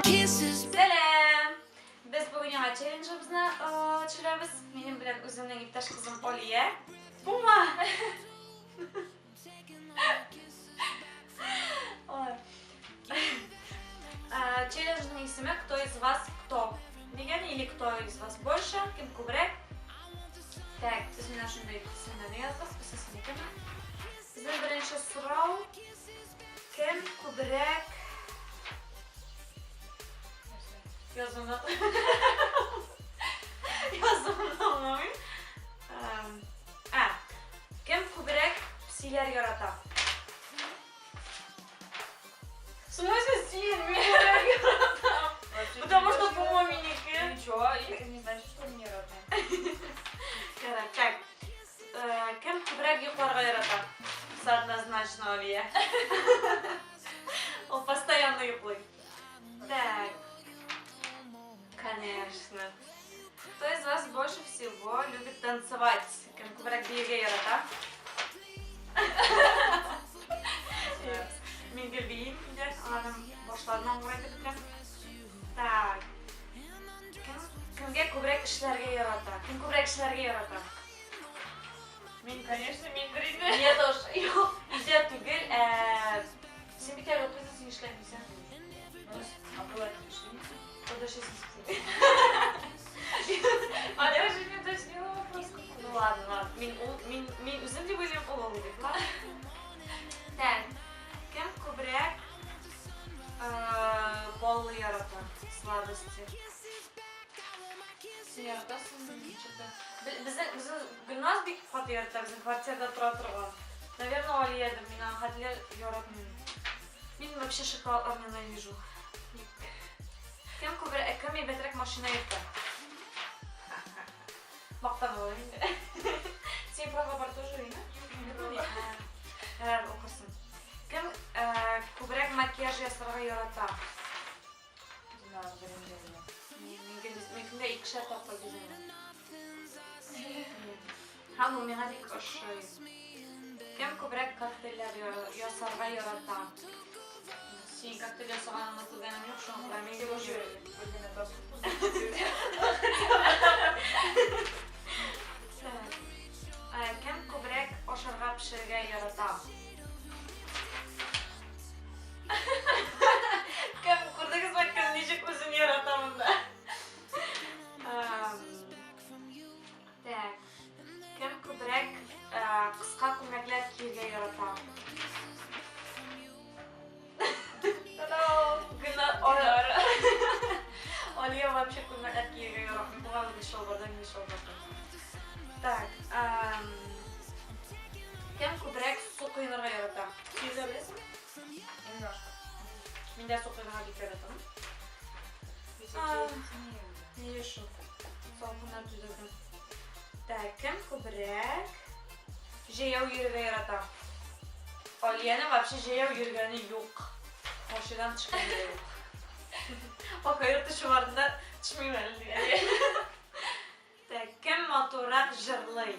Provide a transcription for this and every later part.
Selam. Biz bugün yana challenge'ımızı çürüyoruz. Benim bilen özümden iptaş kızım Oliye. Buma. Challenge'ın ismi «Кто из вас кто?» Дегені или «Кто из вас больше?» Kim көбірек? Так, biz мені шундай isimlerini yazdık. Sesini kim? Bizim birinci soru. Kim көбірек? Yazımda. Yazımda olmayayım. Kim көбірек псилер ярата? В смысле сильно меня ярата? Потому что по-моему Ничего, это не значит, что мне рада. Так. Kim көбірек ұйқларға ярата? Однозначно Олия. Он постоянно ұйқлый. Так. Конечно. Кто из вас больше всего любит танцевать? Kim көбірек биеге ярата? Мен гүлбейін де, ананың башларынан орайды біткен. Так. Кімге көбірек ішлерге ярата? Кім көбірек ішлерге ярата? Мен, конечно, мен бірейді. Мне тоже. Yok, үйде түгел. Сен бекер отызда сен ішлемейсің. А была ты пришли? Ода шесін А я же не уточнила вопрос. Ну ладно. Мен өзім де ойлаймын ол деп, ладно? Так. Кім көбірек баллы ярата? Сладости. Сен яратасың, что-то. Біздің Гүлназ бек қат ярата, біздің квартирада тұра тұрған. Наверное, Олияды, мен хәтлер яратмын. Мен вообще шоколадлар ненавижу. Кім бетерек машина ерті? Мақтан олайын. Сен права бар тоже үйіне? Оқырсың. Кім көбірек макияж ясырға ярата? Мен күнде екі тапқа кеземін. Хаму мен ғадик ұшай. Кім көбірек коктейлер ясырға ярата? Сен коктейль ясырғанына күлгенім жоқ, шоң құра мен де көші өреді. Кім көбірек ашарға пішірге ярата? Кім көрдіңіз бе, кім нешік өзін яратамын да? Так. Кім көбірек қысқа көмеклер киерге ярата? Олия вообще көмеклер киерге яратмын. Бұған не шолбардан, не шолбардан. Так. Кім көбірек су құйынырға ярата? Сүйізі білесің? Немножко. Мен де су құйынырға бек яратамын. Не решу. Салқыннан түзілдім. Так, кім көбірек жаяу йөрге ярата? Олияның вообще жаяу йөргені жоқ. Машинадан түшкені жоқ. Пока йөрті шуардында түшмеймін әлі. Так, кім матурак жырлай?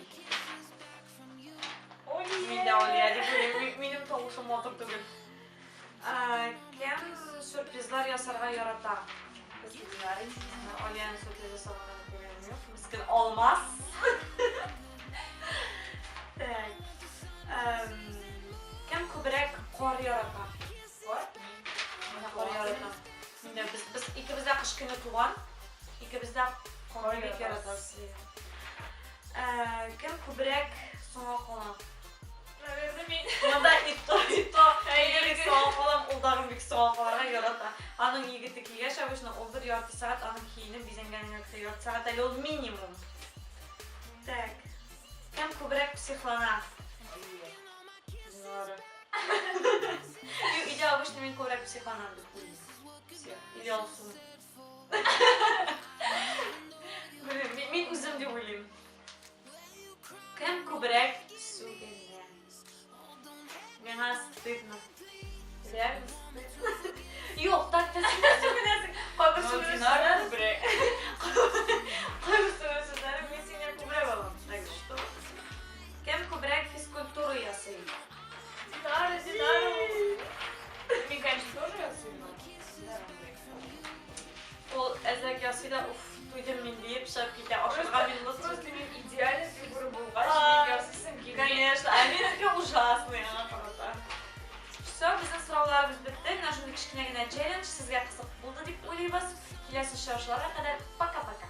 Мен де Олия деп ойлаймын. Менің тоғышым матур түгіл. Кім сюрпризлар ясарға ярата? Олияның сюрприз ясарғанын көргенім жоқ. Міскін olmaz. Так. Кім көбірек қор ярата? Қор? Қор ярата. Біз ikimizde қыш күні туған. Ikimizde қор бек яратасы. Кім көбірек соңа қалам? Наверное, мен. Мында итто. Егер соңа қалам, ұлдағым бек соңа қаларға ярата. Аның егіті кегеш, обычно ол бір ярты сағат, аның кейінім безенгеніне ярты сағат, әлі ол минимум. Так. Кім көбірек психлана? Үйде обычно мен көбірек психланам деп ойлаймын. Или алсың. Мен өзім деп ойлаймын. Кім көбірек сөйлемді? Мені стыдно. Реально стыдно. Жоқ, так та сөйлесің. Қойбір сөйлесің. Мен сенен көбірек алам. Так что? Кім көбірек физкультуру ясай? Динара. Мне, конечно, тоже сильно. всегда туйдым мен deyip шығып кете ашырған мен Просто мен идеальный фигура болғаш, А, мен явсызым келмей. Конечно, а менікі ужасный, просто. Все, біздің сұрауларымыз бітті. Мына жөнді кішкене челлендж сізге қызық болды деп ойлаймыз. Келесі шоушыларға қадар пока-пока.